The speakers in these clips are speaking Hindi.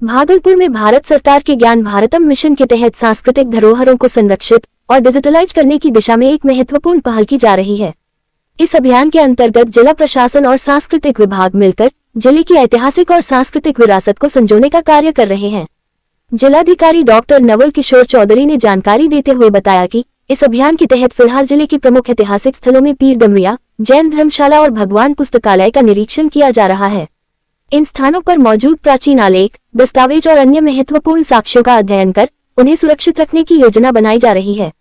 भागलपुर में भारत सरकार के ज्ञान भारतम मिशन के तहत सांस्कृतिक धरोहरों को संरक्षित और डिजिटलाइज करने की दिशा में एक महत्वपूर्ण पहल की जा रही है। इस अभियान के अंतर्गत जिला प्रशासन और सांस्कृतिक विभाग मिलकर जिले की ऐतिहासिक और सांस्कृतिक विरासत को संजोने का कार्य कर रहे हैं। जिलाधिकारी डॉक्टर नवल किशोर चौधरी ने जानकारी देते हुए बताया कि इस अभियान के तहत फिलहाल जिले के प्रमुख ऐतिहासिक स्थलों में पीर डमरिया, जैन धर्मशाला और भगवान पुस्तकालय का निरीक्षण किया जा रहा है। इन स्थानों पर मौजूद प्राचीन आलेख, दस्तावेज और अन्य महत्वपूर्ण साक्ष्यों का अध्ययन कर उन्हें सुरक्षित रखने की योजना बनाई जा रही है।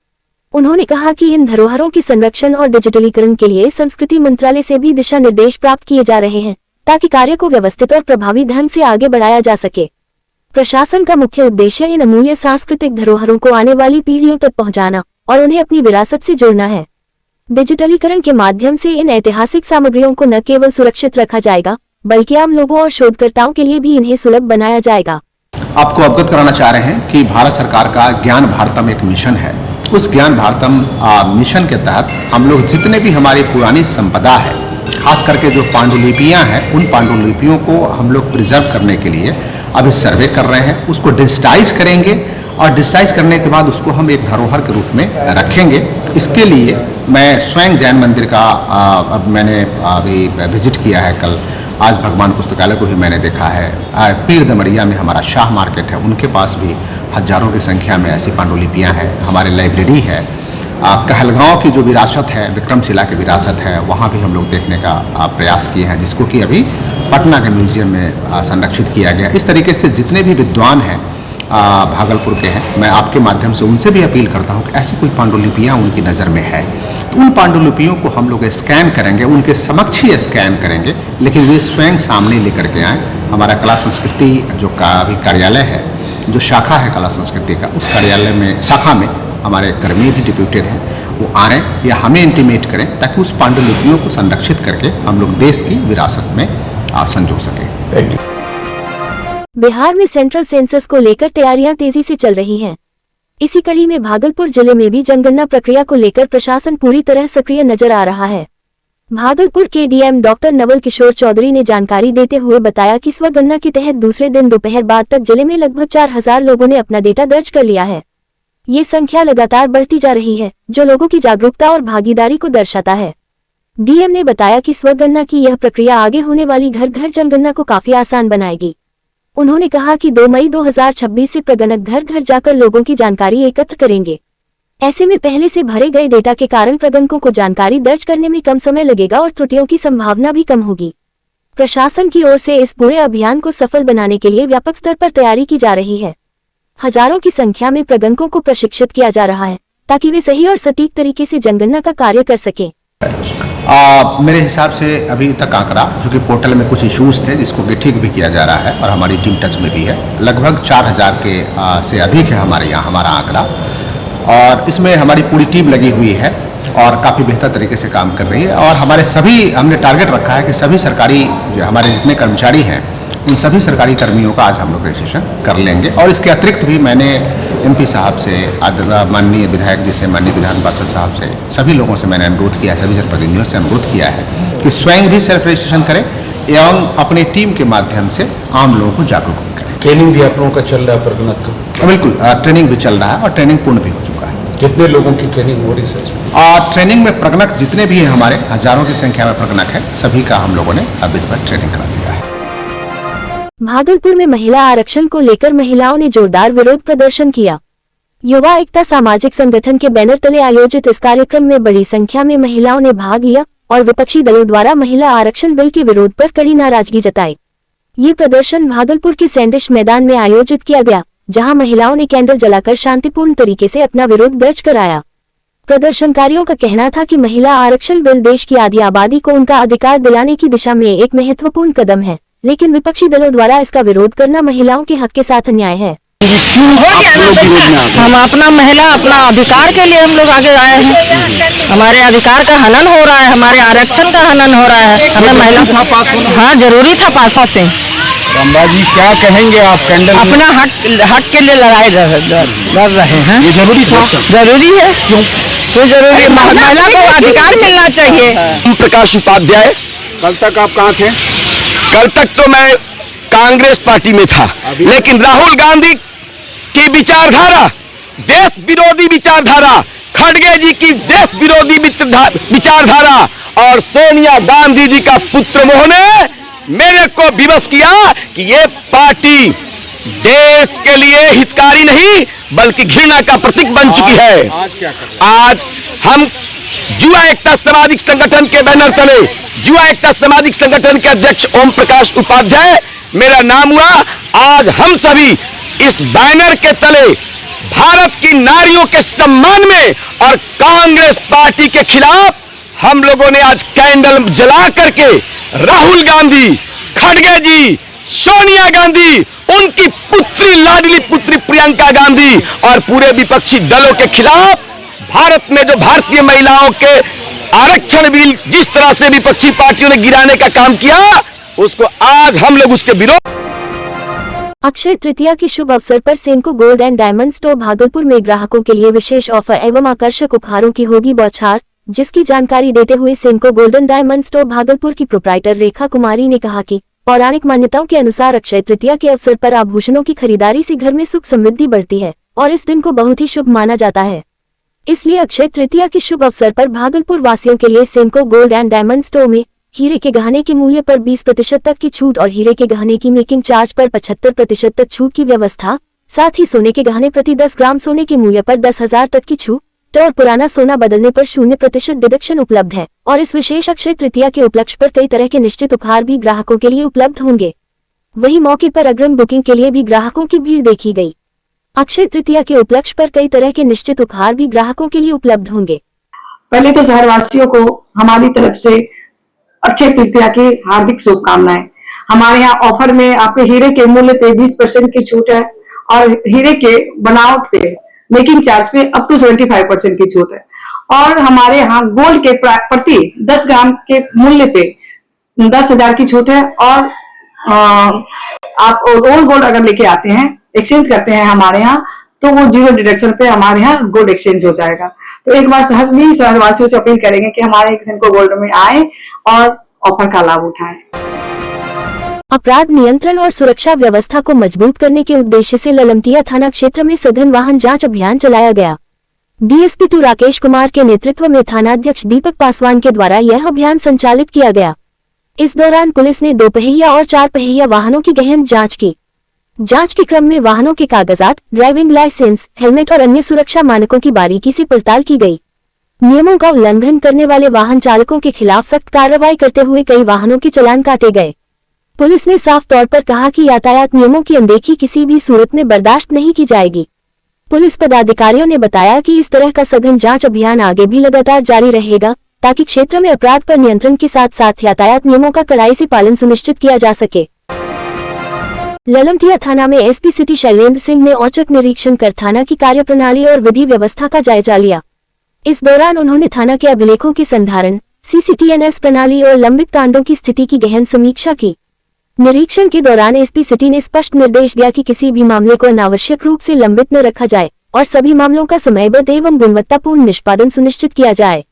उन्होंने कहा कि इन धरोहरों के संरक्षण और डिजिटलीकरण के लिए संस्कृति मंत्रालय से भी दिशा निर्देश प्राप्त किए जा रहे हैं, ताकि कार्य को व्यवस्थित और प्रभावी ढंग से आगे बढ़ाया जा सके। प्रशासन का मुख्य उद्देश्य इन अमूल्य सांस्कृतिक धरोहरों को आने वाली पीढ़ियों तक पहुंचाना और उन्हें अपनी विरासत से जोड़ना है। डिजिटलीकरण के माध्यम से इन ऐतिहासिक सामग्रियों को न केवल सुरक्षित रखा जाएगा, बल्कि आम लोगों और शोधकर्ताओं के लिए भी इन्हें सुलभ बनाया जाएगा। आपको अवगत कराना चाह रहे हैं कि भारत सरकार का ज्ञान भारतम एक मिशन है। उस ज्ञान भारतम मिशन के तहत हम लोग जितने भी हमारी पुरानी संपदा है, खास करके जो पांडुलिपियां हैं, उन पांडुलिपियों को हम लोग प्रिजर्व करने के लिए अभी सर्वे कर रहे हैं। उसको डिजिटाइज करेंगे और डिजिटाइज करने के बाद उसको हम एक धरोहर के रूप में रखेंगे। इसके लिए मैं स्वयं जैन मंदिर का अब मैंने अभी विजिट किया है कल। आज भगवान पुस्तकालय को भी मैंने देखा है। पीर दमरिया में हमारा शाह मार्केट है, उनके पास भी हजारों की संख्या में ऐसी पांडुलिपियां हैं। हमारे लाइब्रेरी है। कहलगांव की जो विरासत है, विक्रमशिला की विरासत है, वहाँ भी हम लोग देखने का प्रयास किए हैं, जिसको कि अभी पटना के म्यूजियम में संरक्षित किया गया। इस तरीके से जितने भी विद्वान हैं भागलपुर के हैं, मैं आपके माध्यम से उनसे भी अपील करता हूं कि ऐसी कोई पांडुलिपियां उनकी नज़र में है तो उन पांडुलिपियों को हम लोग स्कैन करेंगे, उनके समक्ष ही स्कैन करेंगे, लेकिन वे स्वयं सामने लेकर के आएँ। हमारा कला संस्कृति जो अभी कार्यालय है, जो शाखा है कला संस्कृति का, उस कार्यालय में शाखा में हमारे कर्मी भी डिप्यूटेड हैं, वो आएँ या हमें इंटीमेट करें, ताकि उस पांडुलिपियों को संरक्षित करके हम लोग देश की विरासत में संजो सकें। बिहार में सेंट्रल सेंसस को लेकर तैयारियां तेजी से चल रही हैं। इसी कड़ी में भागलपुर जिले में भी जनगणना प्रक्रिया को लेकर प्रशासन पूरी तरह सक्रिय नजर आ रहा है। भागलपुर के डीएम डॉक्टर नवल किशोर चौधरी ने जानकारी देते हुए बताया कि स्वगणना के तहत दूसरे दिन दोपहर बाद तक जिले में लगभग 4000 लोगों ने अपना डेटा दर्ज कर लिया है। ये संख्या लगातार बढ़ती जा रही है, जो लोगों की जागरूकता और भागीदारी को दर्शाता है। डीएम ने बताया कि स्वगणना की यह प्रक्रिया आगे होने वाली घर घर जनगणना को काफी आसान बनाएगी। उन्होंने कहा कि 2 मई 2026 से प्रगणक घर घर जाकर लोगों की जानकारी एकत्र करेंगे। ऐसे में पहले से भरे गए डेटा के कारण प्रगणकों को जानकारी दर्ज करने में कम समय लगेगा और त्रुटियों की संभावना भी कम होगी। प्रशासन की ओर से इस पूरे अभियान को सफल बनाने के लिए व्यापक स्तर पर तैयारी की जा रही है। हजारों की संख्या में प्रगणकों को प्रशिक्षित किया जा रहा है, ताकि वे सही और सटीक तरीके से जनगणना का कार्य कर सकें। मेरे हिसाब से अभी तक आंकड़ा, जो कि पोर्टल में कुछ इश्यूज थे जिसको कि ठीक भी किया जा रहा है और हमारी टीम टच में भी है, लगभग 4000 के से अधिक है हमारे यहाँ हमारा आंकड़ा। और इसमें हमारी पूरी टीम लगी हुई है और काफ़ी बेहतर तरीके से काम कर रही है। और हमारे सभी, हमने टारगेट रखा है कि सभी सरकारी जो हमारे जितने कर्मचारी हैं, उन सभी सरकारी कर्मियों का आज हम लोग रजिस्ट्रेशन कर लेंगे। और इसके अतिरिक्त भी मैंने एमपी साहब से, माननीय विधायक जी से, माननीय विधान पार्षद साहब से, सभी लोगों से मैंने अनुरोध किया है, सभी जनप्रतिनिधियों से अनुरोध किया है कि स्वयं भी सेल्फ रजिस्ट्रेशन करें एवं अपनी टीम के माध्यम से आम लोगों को जागरूक भी करें। ट्रेनिंग भी आप लोगों का चल रहा है प्रगणक का? बिल्कुल, ट्रेनिंग भी चल रहा है और ट्रेनिंग पूर्ण भी हो चुका है। कितने लोगों की ट्रेनिंग हो रही है? ट्रेनिंग में प्रगणक जितने भी हैं हमारे, हजारों की संख्या में प्रगणक है, सभी का हम लोगों ने अभी तक ट्रेनिंग करा दिया है। भागलपुर में महिला आरक्षण को लेकर महिलाओं ने जोरदार विरोध प्रदर्शन किया। युवा एकता सामाजिक संगठन के बैनर तले आयोजित इस कार्यक्रम में बड़ी संख्या में महिलाओं ने भाग लिया और विपक्षी दलों द्वारा महिला आरक्षण बिल के विरोध पर कड़ी नाराजगी जताई। ये प्रदर्शन भागलपुर के सैंडिश मैदान में आयोजित किया गया, जहां महिलाओं ने कैंडल जलाकर शांतिपूर्ण तरीके से अपना विरोध दर्ज कराया। प्रदर्शनकारियों का कहना था कि महिला आरक्षण बिल देश की आधी आबादी को उनका अधिकार दिलाने की दिशा में एक महत्वपूर्ण कदम है, लेकिन विपक्षी दलों द्वारा इसका विरोध करना महिलाओं के हक के साथ अन्याय है। हम अपना महिला, अपना अधिकार के लिए हम लोग आगे आए हैं। हमारे अधिकार का हनन हो रहा है, हमारे आरक्षण का हनन हो रहा है। हमें महिला, हाँ जरूरी था पासा से। रंबा जी क्या कहेंगे आप? कैंडल अपना हक के लिए लड़ाई लड़ रहे हैं। ये जरूरी था? जरूरी है। क्यों जरूरी? महिला को अधिकार मिलना चाहिए। ओम प्रकाश उपाध्याय। कल तक आप कहाँ थे? कल तक तो मैं कांग्रेस पार्टी में था, लेकिन राहुल गांधी की विचारधारा, देश विरोधी विचारधारा, खड़गे जी की देश विरोधी विचारधारा और सोनिया गांधी जी का पुत्र मोह ने मेरे को विवश किया कि ये पार्टी देश के लिए हितकारी नहीं बल्कि घृणा का प्रतीक बन चुकी है। आज क्या कर रहे आज हम युवा एकता सामाजिक संगठन के बैनर तले, युवा एकता सामाजिक संगठन के अध्यक्ष ओम प्रकाश उपाध्याय मेरा नाम हुआ, आज हम सभी इस बैनर के तले भारत की नारियों के सम्मान में और कांग्रेस पार्टी के खिलाफ हम लोगों ने आज कैंडल जला करके राहुल गांधी, खड़गे जी, सोनिया गांधी, उनकी पुत्री लाडली पुत्री प्रियंका गांधी और पूरे विपक्षी दलों के खिलाफ भारत में जो भारतीय महिलाओं के आरक्षण बिल जिस तरह से विपक्षी पार्टियों ने गिराने का काम किया, उसको आज हम लोग उसके विरोध। अक्षय तृतीया के शुभ अवसर पर Senco gold and diamond store Bhagalpur में ग्राहकों के लिए विशेष ऑफर एवं आकर्षक उपहारों की होगी बौछार, जिसकी जानकारी देते हुए Senco gold and diamond store Bhagalpur की प्रोप्राइटर रेखा कुमारी ने कहा कि पौराणिक मान्यताओं के अनुसार अक्षय तृतीया के अवसर पर आभूषणों की खरीदारी से घर में सुख समृद्धि बढ़ती है और इस दिन को बहुत ही शुभ माना जाता है। इसलिए अक्षय तृतीया के शुभ अवसर पर भागलपुर वासियों के लिए सेनको गोल्ड एंड डायमंड स्टोर में हीरे के गहने के मूल्य पर 20% तक की छूट और हीरे के गहने की मेकिंग चार्ज पर 75% तक छूट की व्यवस्था, साथ ही सोने के गहने प्रति 10 ग्राम सोने के मूल्य पर 10,000 तक की छूट और पुराना सोना बदलने पर 0% डिडक्शन उपलब्ध है। और इस विशेष अक्षय तृतीया के उपलक्ष्य पर कई तरह के निश्चित उपहार भी ग्राहकों के लिए उपलब्ध होंगे। वहीं मौके पर अग्रिम बुकिंग के लिए भी ग्राहकों की भीड़ देखी गई। अक्षय तृतीया के उपलक्ष्य पर कई तरह के निश्चित उपहार भी ग्राहकों के लिए उपलब्ध होंगे। पहले तो शहरवासियों को हमारी तरफ से अक्षय तृतीया की हार्दिक शुभकामनाएं। हमारे यहाँ ऑफर में आपके हीरे के मूल्य पे 20% की छूट है और हीरे के बनावट पे मेकिंग चार्ज पे अप टू 75% की छूट है। और हमारे यहाँ गोल्ड के प्रति 10 ग्राम के मूल्य पे 10,000 की छूट है। और आप ओल्ड गोल्ड अगर लेके आते हैं, एक्सचेंज करते हैं हमारे यहाँ, तो वो 0 डिडक्शन पे हमारे यहाँ गोल्ड एक्सचेंज हो जाएगा। तो एक बार सभी शहरवासियों से अपील करेंगे कि हमारे सेनको गोल्ड में आए और ऑफर का लाभ उठाएं। अपराध नियंत्रण और सुरक्षा व्यवस्था को मजबूत करने के उद्देश्य से ललमटिया थाना क्षेत्र में सघन वाहन जांच अभियान चलाया गया। डीएसपी 2 राकेश कुमार के नेतृत्व में थानाध्यक्ष दीपक पासवान के द्वारा यह अभियान संचालित किया गया। इस दौरान पुलिस ने 2 पहिया और 4 पहिया वाहनों की गहन जांच की। जांच के क्रम में वाहनों के कागजात, ड्राइविंग लाइसेंस, हेलमेट और अन्य सुरक्षा मानकों की बारीकी से पड़ताल की गई। नियमों का उल्लंघन करने वाले वाहन चालकों के खिलाफ सख्त कार्रवाई करते हुए कई वाहनों के चालान काटे गए। पुलिस ने साफ तौर पर कहा कि यातायात नियमों की अनदेखी किसी भी सूरत में बर्दाश्त नहीं की जाएगी। पुलिस पदाधिकारियों ने बताया कि इस तरह का सघन जांच अभियान आगे भी लगातार जारी रहेगा, ताकि क्षेत्र में अपराध पर नियंत्रण के साथ साथ यातायात नियमों का कड़ाई से पालन सुनिश्चित किया जा सके। ललमटिया थाना में एसपी सिटी शैलेंद्र सिंह ने औचक निरीक्षण कर थाना की कार्यप्रणाली और विधि व्यवस्था का जायजा लिया। इस दौरान उन्होंने थाना के अभिलेखों की संधारण, सीसीटीएनएस प्रणाली और लंबित कांडों की स्थिति की गहन समीक्षा की। निरीक्षण के दौरान एसपी सिटी ने स्पष्ट निर्देश दिया कि किसी भी मामले को अनावश्यक रूप से लंबित न रखा जाए और सभी मामलों का समयबद्ध एवं गुणवत्तापूर्ण निष्पादन सुनिश्चित किया जाए।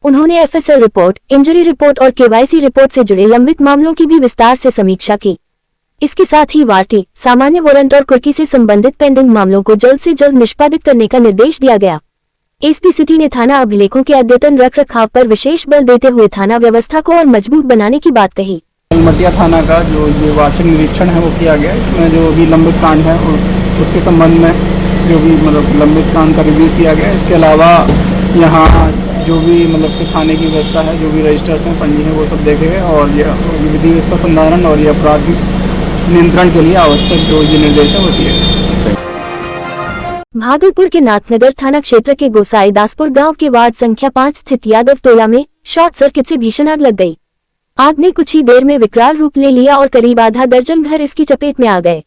उन्होंने एफएसएल रिपोर्ट, इंजरी रिपोर्ट और केवाईसी रिपोर्ट से जुड़े लंबित मामलों की भी विस्तार से समीक्षा की। इसके साथ ही वार्टी, सामान्य वारंट और कुर्की से संबंधित पेंडिंग मामलों को जल्द से जल्द निष्पादित करने का निर्देश दिया गया। एसपी सिटी ने थाना अभिलेखों के अद्यतन रखरखाव पर विशेष बल देते हुए थाना व्यवस्था को और मजबूत बनाने की बात कही। ललमटिया थाना का जो ये वार्षिक निरीक्षण है वो किया गया। इसमें जो भी लंबित कांड है और उसके संबंध में जो भी लंबित कांड का रिव्यू किया गया। इसके अलावा यहाँ जो भी कि थाने की व्यवस्था है, जो भी रजिस्टर्स हैं, पंजी हैं, वो सब देखे गए और ये विधि व्यवस्था संधारण और ये अपराध नियंत्रण के लिए आवश्यक जो ये निर्देश है वो दिए गए। भागलपुर के नाथनगर थाना क्षेत्र के गोसाई दासपुर गांव के वार्ड संख्या 5 स्थित यादव टोला में शॉर्ट सर्किट से भीषण आग लग गई। आग ने कुछ ही देर में विकराल रूप ले लिया और करीब आधा दर्जन घर इसकी चपेट में आ गए।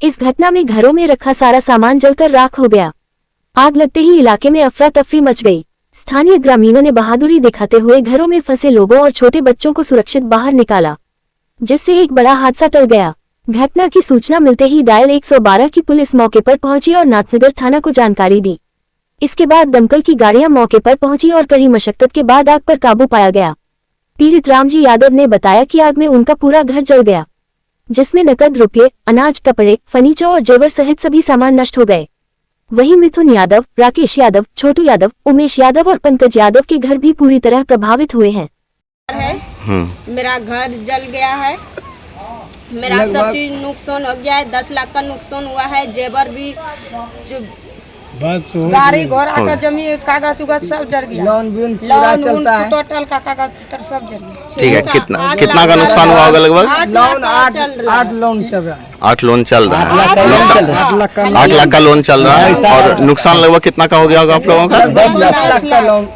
इस घटना में घरों में रखा सारा सामान जलकर राख हो गया। आग लगते ही इलाके में अफरा तफरी मच गई। स्थानीय ग्रामीणों ने बहादुरी दिखाते हुए घरों में फंसे लोगों और छोटे बच्चों को सुरक्षित बाहर निकाला, जिससे एक बड़ा हादसा टल गया। घटना की सूचना मिलते ही डायल 112 की पुलिस मौके पर पहुंची और नाथनगर थाना को जानकारी दी। इसके बाद दमकल की गाड़ियां मौके पर पहुंची और कड़ी मशक्कत के बाद आग पर काबू पाया गया। पीड़ित रामजी यादव ने बताया कि आग में उनका पूरा घर जल गया। जिसमें नकद रुपये, अनाज, कपड़े, फर्नीचर और जेवर सहित सभी सामान नष्ट हो गए। वहीं मिथुन यादव, राकेश यादव, छोटू यादव, उमेश यादव और पंकज यादव के घर भी पूरी तरह प्रभावित हुए हैं। मेरा घर जल गया है, मेरा सब चीज नुकसान हो गया है, 10 लाख का नुकसान हुआ है, जेवर भी, गाड़ी घोड़ा का जमीन कागज उगज सब जल गया, लोन चलता है, टोटल का कागज पत्र सब जल गया। ठीक है, कितना का नुकसान हुआ होगा लगभग? 8 लोन चल रहा है। 8 लोन चल रहा है, 8 लाख का लोन चल रहा है। और नुकसान लगभग कितना का हो गया होगा आप लोगों का? 10 लाख का लोन।